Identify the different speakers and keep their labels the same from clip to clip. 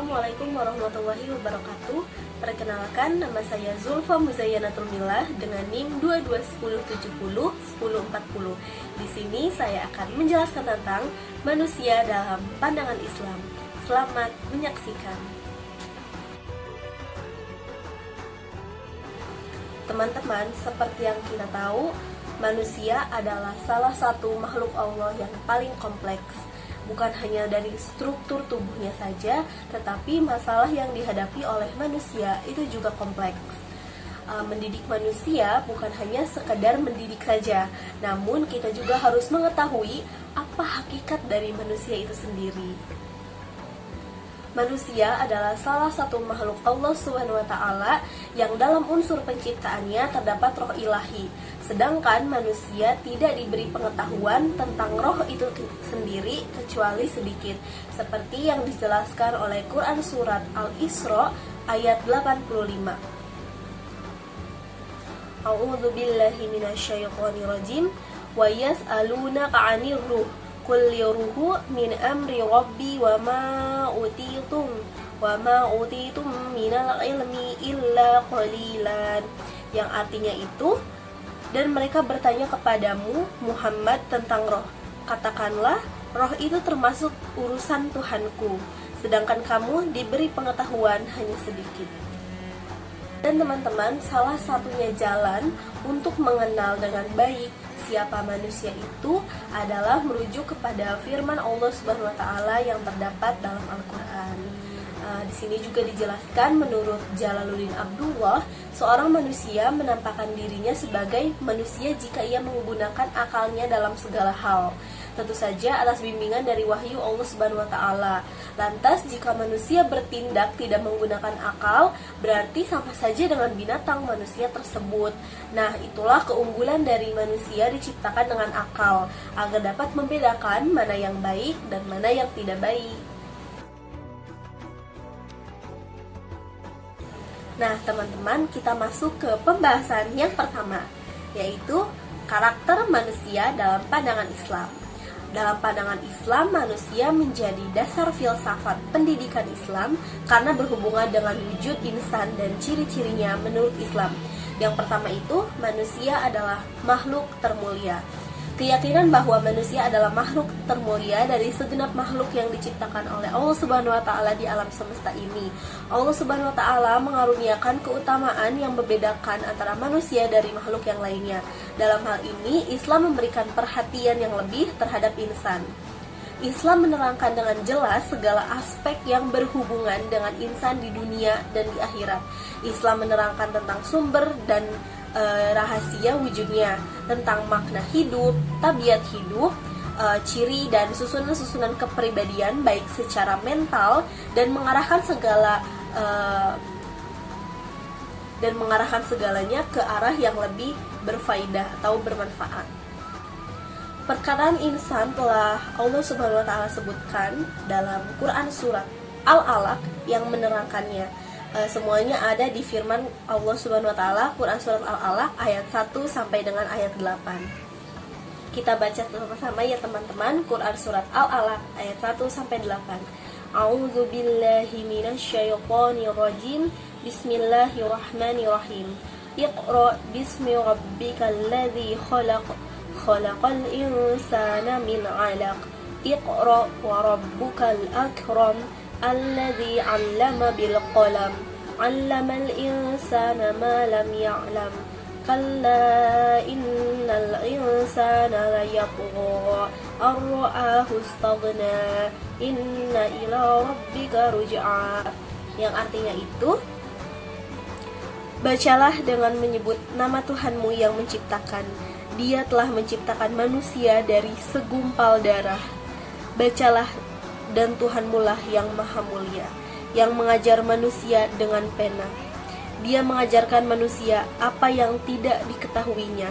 Speaker 1: Assalamualaikum warahmatullahi wabarakatuh. Perkenalkan, nama saya Zulfa Muzayyanatul Milah dengan NIM 2210701040. Di sini saya akan menjelaskan tentang manusia dalam pandangan Islam. Selamat menyaksikan. Teman-teman, seperti yang kita tahu, manusia adalah salah satu makhluk Allah yang paling kompleks. Bukan hanya dari struktur tubuhnya saja, tetapi masalah yang dihadapi oleh manusia itu juga kompleks. Mendidik manusia bukan hanya sekedar mendidik saja, namun kita juga harus mengetahui apa hakikat dari manusia itu sendiri. Manusia adalah salah satu makhluk Allah SWT yang dalam unsur penciptaannya terdapat roh ilahi. Sedangkan manusia tidak diberi pengetahuan tentang roh itu sendiri kecuali sedikit, seperti yang dijelaskan oleh Quran Surat Al-Isra ayat 85. A'udzu billahi minasyaitonir rajim. Wa yas'alunaka 'anir ruh qul ruhu min amri rabbi wa ma utitum minal ilmi illa qalilan. Yang artinya itu, dan mereka bertanya kepadamu Muhammad tentang roh. Katakanlah, roh itu termasuk urusan Tuhanku, sedangkan kamu diberi pengetahuan hanya sedikit. Dan teman-teman, salah satunya jalan untuk mengenal dengan baik siapa manusia itu adalah merujuk kepada firman Allah Subhanahu wa taala yang terdapat dalam Al-Qur'an. Di sini juga dijelaskan menurut Jalaluddin Abdullah, seorang manusia menampakkan dirinya sebagai manusia jika ia menggunakan akalnya dalam segala hal. Tentu saja atas bimbingan dari wahyu Allah Subhanahu wa taala. Lantas jika manusia bertindak tidak menggunakan akal, berarti sama saja dengan binatang manusia tersebut. Nah, itulah keunggulan dari manusia diciptakan dengan akal, agar dapat membedakan mana yang baik dan mana yang tidak baik. Nah, teman-teman, kita masuk ke pembahasan yang pertama, yaitu karakter manusia dalam pandangan Islam. Dalam pandangan Islam, manusia menjadi dasar filsafat pendidikan Islam karena berhubungan dengan wujud insan dan ciri-cirinya menurut Islam. Yang pertama itu, manusia adalah makhluk termulia. Keyakinan bahwa manusia adalah makhluk termulia dari segenap makhluk yang diciptakan oleh Allah Subhanahu wa taala di alam semesta ini. Allah Subhanahu wa taala mengaruniakan keutamaan yang membedakan antara manusia dari makhluk yang lainnya. Dalam hal ini, Islam memberikan perhatian yang lebih terhadap insan. Islam menerangkan dengan jelas segala aspek yang berhubungan dengan insan di dunia dan di akhirat. Islam menerangkan tentang sumber dan rahasia wujudnya, tentang makna hidup, tabiat hidup, ciri dan susunan-susunan kepribadian baik secara mental dan mengarahkan segalanya ke arah yang lebih berfaedah atau bermanfaat. Perkataan insan telah Allah Subhanahu wa taala sebutkan dalam Quran Surat Al-Alaq yang menerangkannya. Semuanya ada di firman Allah Subhanahu wa taala, Quran Surat Al-Alaq ayat 1 sampai dengan ayat 8. Kita baca sama-sama ya teman-teman, Quran Surat Al-Alaq ayat 1 sampai 8. A'udzu billahi minasyaitonir rajim. Bismillahirrahmanirrahim. Iqra bismi rabbikal ladzi khalaq. Khalaqal insana min 'alaq. Iqra wa rabbukal akram. Alladzi 'allama bil qalam 'allamal insana ma lam ya'lam kalla innal insana layatgha ar-ra'ahu istaghna inna ila rabbika ruj'a. Yang artinya itu, bacalah dengan menyebut nama Tuhanmu yang menciptakan. Dia telah menciptakan manusia dari segumpal darah. Bacalah, dan Tuhanmulah yang maha mulia, yang mengajar manusia dengan pena. Dia mengajarkan manusia apa yang tidak diketahuinya.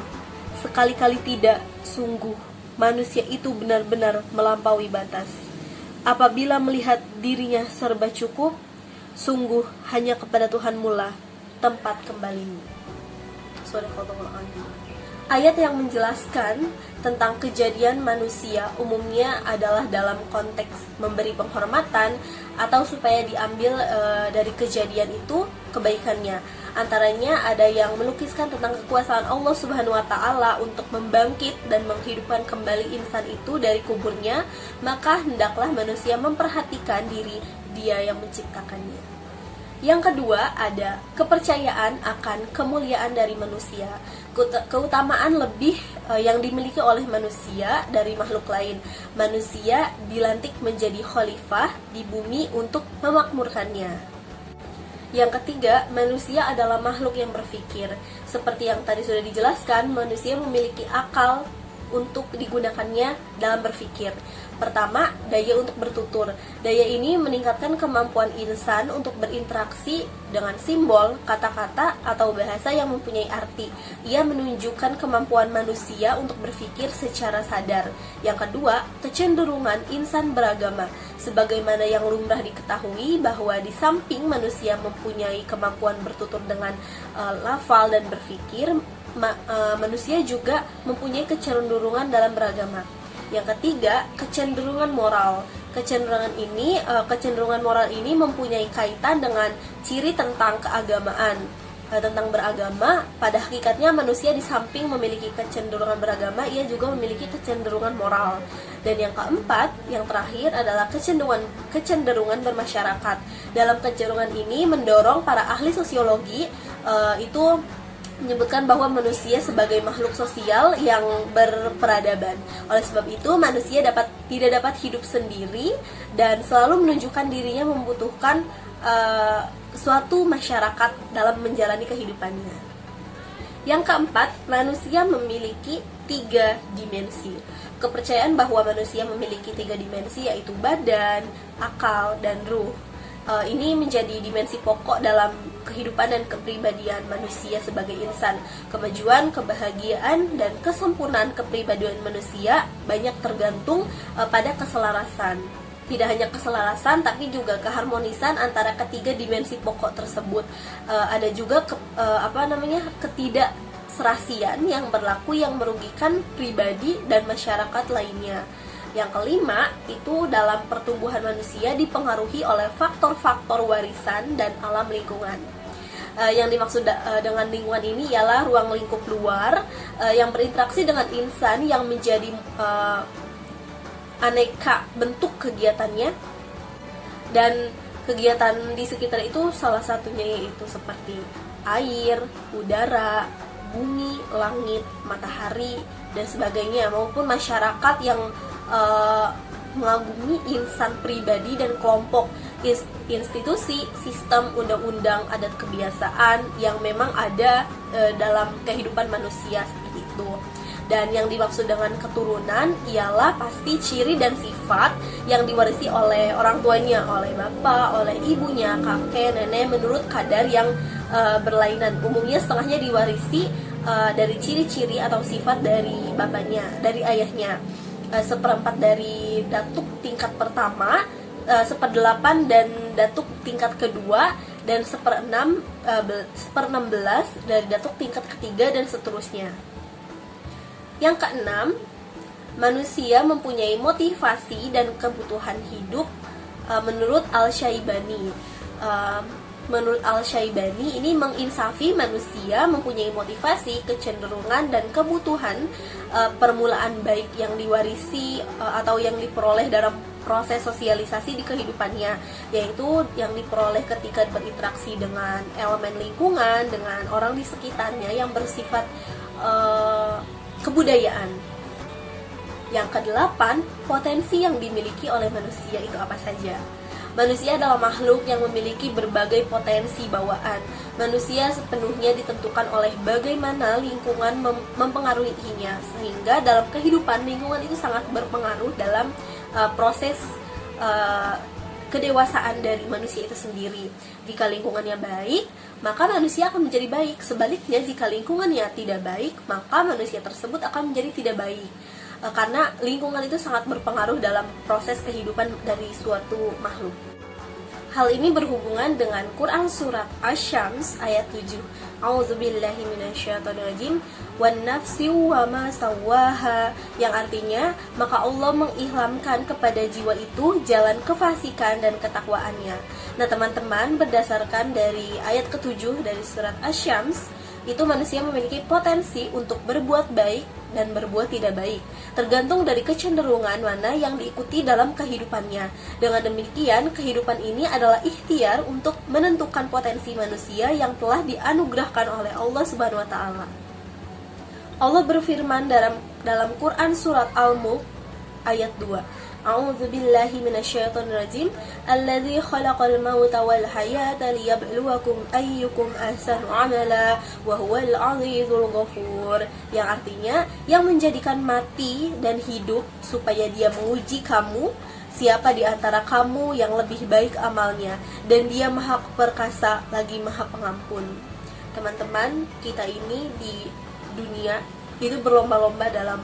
Speaker 1: Sekali-kali tidak, sungguh, manusia itu benar-benar melampaui batas. Apabila melihat dirinya serba cukup, sungguh hanya kepada Tuhanmulah tempat kembalimu. Shadaqallahul Azim. Ayat yang menjelaskan tentang kejadian manusia umumnya adalah dalam konteks memberi penghormatan atau supaya diambil dari kejadian itu kebaikannya. Antaranya ada yang melukiskan tentang kekuasaan Allah Subhanahu wa taala untuk membangkit dan menghidupkan kembali insan itu dari kuburnya, maka hendaklah manusia memperhatikan diri Dia yang menciptakannya. Yang kedua ada kepercayaan akan kemuliaan dari manusia, keutamaan lebih yang dimiliki oleh manusia dari makhluk lain. Manusia dilantik menjadi khalifah di bumi untuk memakmurkannya. Yang ketiga, manusia adalah makhluk yang berpikir. Seperti yang tadi sudah dijelaskan, manusia memiliki akal untuk digunakannya dalam berpikir. Pertama, daya untuk bertutur. Daya ini meningkatkan kemampuan insan untuk berinteraksi dengan simbol, kata-kata, atau bahasa yang mempunyai arti. Ia menunjukkan kemampuan manusia untuk berpikir secara sadar. Yang kedua, kecenderungan insan beragama. Sebagaimana yang lumrah diketahui bahwa di samping manusia mempunyai kemampuan bertutur dengan lafal dan berpikir, manusia juga mempunyai kecenderungan dalam beragama. Yang ketiga, kecenderungan moral. Kecenderungan moral ini mempunyai kaitan dengan ciri tentang keagamaan. Tentang beragama, pada hakikatnya manusia di samping memiliki kecenderungan beragama, ia juga memiliki kecenderungan moral. Dan yang keempat, yang terakhir adalah kecenderungan bermasyarakat. Dalam kecenderungan ini mendorong para ahli sosiologi itu menyebutkan bahwa manusia sebagai makhluk sosial yang berperadaban. Oleh sebab itu, manusia tidak dapat hidup sendiri dan selalu menunjukkan dirinya membutuhkan suatu masyarakat dalam menjalani kehidupannya. Yang keempat, manusia memiliki 3 dimensi. Kepercayaan bahwa manusia memiliki 3 dimensi, yaitu badan, akal, dan ruh. Ini menjadi dimensi pokok dalam kehidupan dan kepribadian manusia sebagai insan. Kemajuan, kebahagiaan, dan kesempurnaan kepribadian manusia banyak tergantung pada keselarasan. Tidak hanya keselarasan, tapi juga keharmonisan antara ketiga dimensi pokok tersebut. Ada juga ketidakserasian yang berlaku yang merugikan pribadi dan masyarakat lainnya. Yang kelima, itu dalam pertumbuhan manusia dipengaruhi oleh faktor-faktor warisan dan alam lingkungan. Yang dimaksud dengan lingkungan ini ialah ruang lingkup luar yang berinteraksi dengan insan yang menjadi aneka bentuk kegiatannya, dan kegiatan di sekitar itu salah satunya yaitu seperti air, udara, bumi, langit, matahari, dan sebagainya, maupun masyarakat yang mengagumi insan pribadi dan kelompok, institusi, sistem, undang-undang, adat kebiasaan yang memang ada dalam kehidupan manusia seperti itu. Dan yang dimaksud dengan keturunan ialah pasti ciri dan sifat yang diwarisi oleh orang tuanya, oleh bapak, oleh ibunya, kakek, nenek, menurut kadar yang berlainan. Umumnya setengahnya diwarisi dari ciri-ciri atau sifat dari bapaknya, dari ayahnya. 1/4 dari datuk tingkat pertama, 1/8 dan datuk tingkat kedua, dan 1/16 dari datuk tingkat ketiga, dan seterusnya. Yang keenam, manusia mempunyai motivasi dan kebutuhan hidup menurut Al-Syaibani. Menurut Al-Syaibani, ini menginsafi manusia mempunyai motivasi, kecenderungan, dan kebutuhan permulaan baik yang diwarisi atau yang diperoleh dalam proses sosialisasi di kehidupannya, yaitu yang diperoleh ketika berinteraksi dengan elemen lingkungan, dengan orang di sekitarnya yang bersifat kebudayaan. Yang kedelapan, potensi yang dimiliki oleh manusia itu apa saja? Manusia adalah makhluk yang memiliki berbagai potensi bawaan. Manusia sepenuhnya ditentukan oleh bagaimana lingkungan mempengaruhinya, sehingga dalam kehidupan lingkungan itu sangat berpengaruh dalam proses kedewasaan dari manusia itu sendiri. Jika lingkungannya baik, maka manusia akan menjadi baik. Sebaliknya, jika lingkungannya tidak baik, maka manusia tersebut akan menjadi tidak baik. Karena lingkungan itu sangat berpengaruh dalam proses kehidupan dari suatu makhluk. Hal ini berhubungan dengan Quran Surat Asy-Syams ayat 7. A'udzubillahi minasyaitonirrajim. Wan nafsi wa ma sawwaha, yang artinya maka Allah mengilhamkan kepada jiwa itu jalan kefasikan dan ketakwaannya. Nah teman-teman, berdasarkan dari ayat ke-7 dari surat Asy-Syams, itu manusia memiliki potensi untuk berbuat baik dan berbuat tidak baik, tergantung dari kecenderungan mana yang diikuti dalam kehidupannya. Dengan demikian, kehidupan ini adalah ikhtiar untuk menentukan potensi manusia yang telah dianugerahkan oleh Allah Subhanahu wa taala. Allah berfirman dalam Quran surat Al-Mulk ayat 2. A'udzubillahi minasyaitonirrajim. Alladzi khalaqal mauta wal hayata liyabluwakum ayyukum ahsanu amala wa huwal azizul ghafur. Yang artinya, yang menjadikan mati dan hidup supaya Dia menguji kamu siapa di antara kamu yang lebih baik amalnya, dan Dia Maha Perkasa lagi Maha Pengampun. Teman-teman, kita ini di dunia itu berlomba-lomba dalam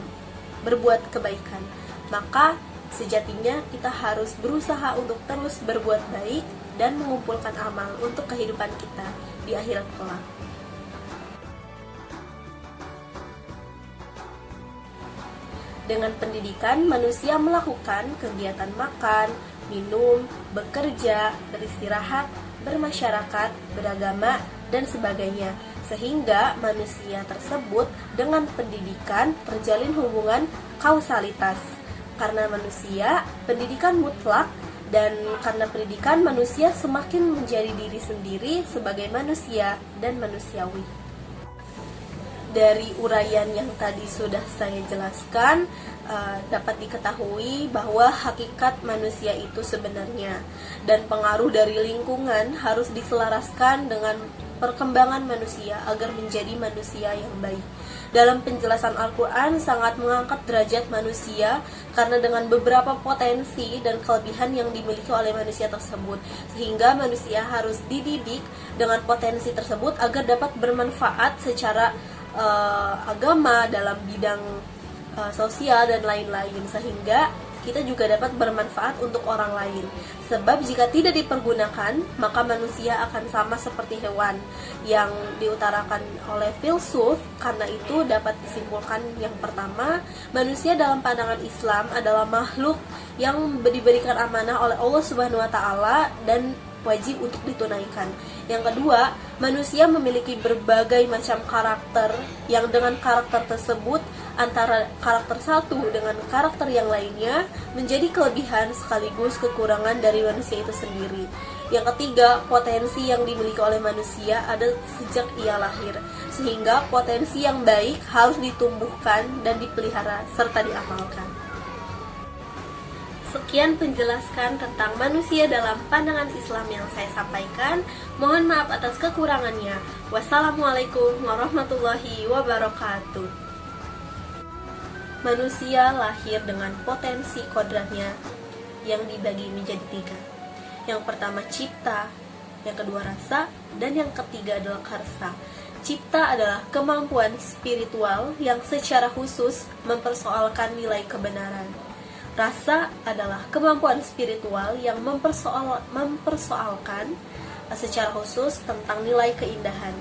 Speaker 1: berbuat kebaikan. Maka sejatinya kita harus berusaha untuk terus berbuat baik dan mengumpulkan amal untuk kehidupan kita di akhirat kelak. Dengan pendidikan, manusia melakukan kegiatan makan, minum, bekerja, beristirahat, bermasyarakat, beragama, dan sebagainya. Sehingga manusia tersebut dengan pendidikan terjalin hubungan kausalitas. Karena manusia, pendidikan mutlak, dan karena pendidikan manusia semakin menjadi diri sendiri sebagai manusia dan manusiawi. Dari uraian yang tadi sudah saya jelaskan, dapat diketahui bahwa hakikat manusia itu sebenarnya, dan pengaruh dari lingkungan harus diselaraskan dengan perkembangan manusia agar menjadi manusia yang baik. Dalam penjelasan Al-Quran sangat mengangkat derajat manusia karena dengan beberapa potensi dan kelebihan yang dimiliki oleh manusia tersebut, sehingga manusia harus dididik dengan potensi tersebut agar dapat bermanfaat secara agama, dalam bidang sosial dan lain-lain, sehingga kita juga dapat bermanfaat untuk orang lain. Sebab jika tidak dipergunakan, maka manusia akan sama seperti hewan yang diutarakan oleh filsuf. Karena itu dapat disimpulkan yang pertama, manusia dalam pandangan Islam adalah makhluk yang diberikan amanah oleh Allah Subhanahu wa taala dan wajib untuk ditunaikan. Yang kedua, manusia memiliki berbagai macam karakter yang dengan karakter tersebut, antara karakter satu dengan karakter yang lainnya, menjadi kelebihan sekaligus kekurangan dari manusia itu sendiri. Yang ketiga, potensi yang dimiliki oleh manusia ada sejak ia lahir, sehingga potensi yang baik harus ditumbuhkan dan dipelihara serta diamalkan. Sekian penjelaskan tentang manusia dalam pandangan Islam yang saya sampaikan. Mohon maaf atas kekurangannya. Wassalamualaikum warahmatullahi wabarakatuh. Manusia lahir dengan potensi kodratnya yang dibagi menjadi 3. Yang pertama cipta, yang kedua rasa, dan yang ketiga adalah karsa. Cipta adalah kemampuan spiritual yang secara khusus mempersoalkan nilai kebenaran. Rasa adalah kemampuan spiritual yang mempersoalkan secara khusus tentang nilai keindahan.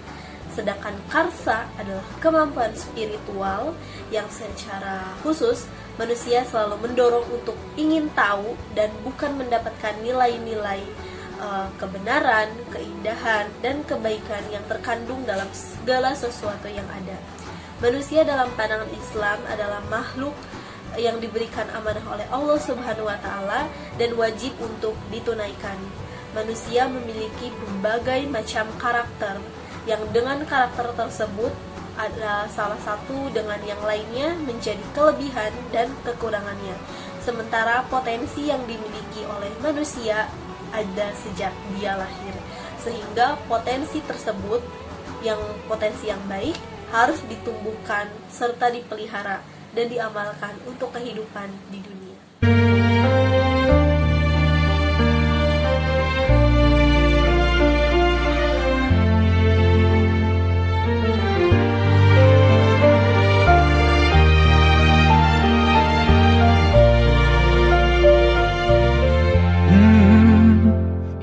Speaker 1: Sedangkan karsa adalah kemampuan spiritual yang secara khusus manusia selalu mendorong untuk ingin tahu dan bukan mendapatkan nilai-nilai kebenaran, keindahan, dan kebaikan yang terkandung dalam segala sesuatu yang ada. Manusia dalam pandangan Islam adalah makhluk yang diberikan amanah oleh Allah Subhanahu wa taala dan wajib untuk ditunaikan. Manusia memiliki berbagai macam karakter yang dengan karakter tersebut adalah salah satu dengan yang lainnya menjadi kelebihan dan kekurangannya. Sementara potensi yang dimiliki oleh manusia ada sejak dia lahir, sehingga potensi tersebut, yang potensi yang baik, harus ditumbuhkan serta dipelihara dan diamalkan untuk kehidupan di dunia.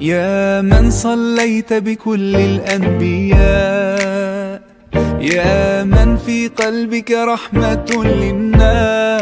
Speaker 2: يا من صليت بكل الأنبياء يا من في قلبك رحمة للناس.